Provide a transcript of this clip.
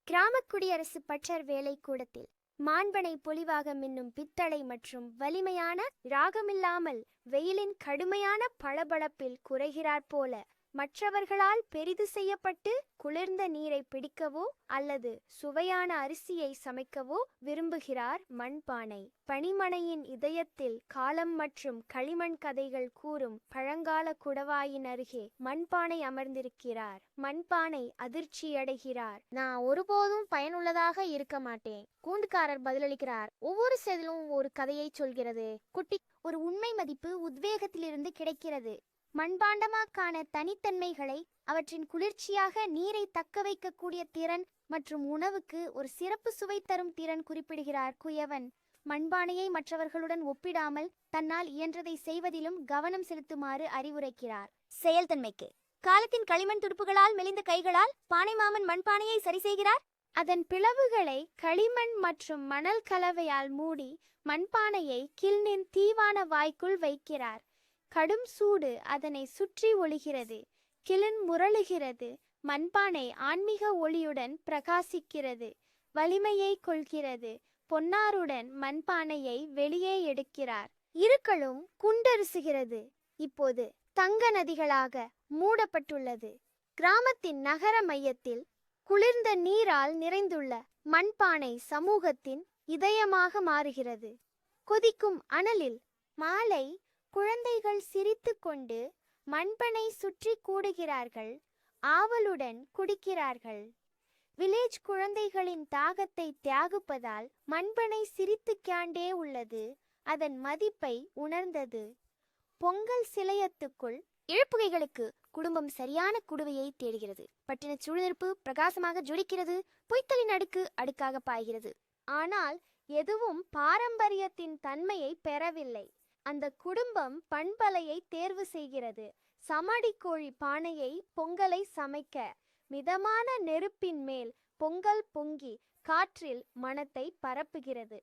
கிராம குடியரசு பற்றர் வேலை கூடத்தில் மாண்பனை பொலிவாக மின்னும் பித்தளை மற்றும் வலிமையான ராகமில்லாமல் வெயிலின் கடுமையான பளபளப்பில் குறைகிறாற் போல மற்றவர்களால் பெரிது செய்யப்பட்டு குளிர்ந்த நீரை பிடிக்கவோ அல்லது சுவையான அரிசியை சமைக்கவோ விரும்புகிறார் மண்பானை. பனிமனையின் இதயத்தில் காலம் மற்றும் களிமண் கதைகள் கூறும் பழங்கால குடவாயின் அருகே மண்பானை அமர்ந்திருக்கிறார். மண்பானை அதிர்ச்சியடைகிறார். நான் ஒருபோதும் பயனுள்ளதாக இருக்க மாட்டேன். கூண்டுக்காரர் பதிலளிக்கிறார். ஒவ்வொரு செதிலும் ஒரு கதையை சொல்கிறது குட்டி. ஒரு உண்மை மதிப்பு உத்வேகத்திலிருந்து கிடைக்கிறது. மண்பாண்டமாக்கான தனித்தன்மைகளை, அவற்றின் குளிர்ச்சியாக நீரை தக்க வைக்கக்கூடிய திறன் மற்றும் உணவுக்கு ஒரு சிறப்பு சுவை தரும் திறன் குறிப்பிடுகிறார் குயவன். மண்பானையை மற்றவர்களுடன் ஒப்பிடாமல் தன்னால் இயன்றதை செய்வதிலும் கவனம் செலுத்துமாறு அறிவுரைக்கிறார். செயல்தன்மைக்கு காலத்தின் களிமண் துடுப்புகளால் மெலிந்த கைகளால் பானைமாமன் மண்பானையை சரி செய்கிறார். அதன் பிளவுகளை களிமண் மற்றும் மணல் கலவையால் மூடி மண்பானையை கில்னின் தீவான வாய்க்குள் வைக்கிறார். கடும் சூடு அதனை சுற்றி ஒளிகிறது. கிளின் முரளுகிறது. மண்பானை ஆன்மீக ஒளியுடன் பிரகாசிக்கிறது. வலிமையை கொள்கிறது. பொன்னாருடன் மண்பானையை வெளியே எடுக்கிறார். இருக்களும் குண்டரிசுகிறது. இப்போது தங்க நதிகளாக மூடப்பட்டுள்ளது. கிராமத்தின் நகர மையத்தில் குளிர்ந்த நீரால் நிறைந்துள்ள மண்பானை சமூகத்தின் இதயமாக மாறுகிறது. கொதிக்கும் அனலில் மாலை குழந்தைகள் சிரித்து கொண்டு மண்பனை சுற்றி கூடுகிறார்கள். ஆவலுடன் குடிக்கிறார்கள். வில்லேஜ் குழந்தைகளின் தாகத்தை தியாகிப்பதால் மண்பனை சிரித்து காண்டே உள்ளது. அதன் மதிப்பை உணர்ந்தது. பொங்கல் சிலையத்துக்குள் இழப்புகைகளுக்கு குடும்பம் சரியான குடுவையை தேடுகிறது. பட்டின சுழலிருப்பு பிரகாசமாக ஜொலிக்கிறது. பொய்த்தலின் அடுக்கு அடுக்காக பாய்கிறது. ஆனால் எதுவும் பாரம்பரியத்தின் தன்மையை பெறவில்லை. அந்த குடும்பம் பண்பலையை தேர்வு செய்கிறது. சமடி கோழி பானையை பொங்கலை சமைக்க. மிதமான நெருப்பின் மேல் பொங்கல் பொங்கி காற்றில் மணத்தை பரப்புகிறது.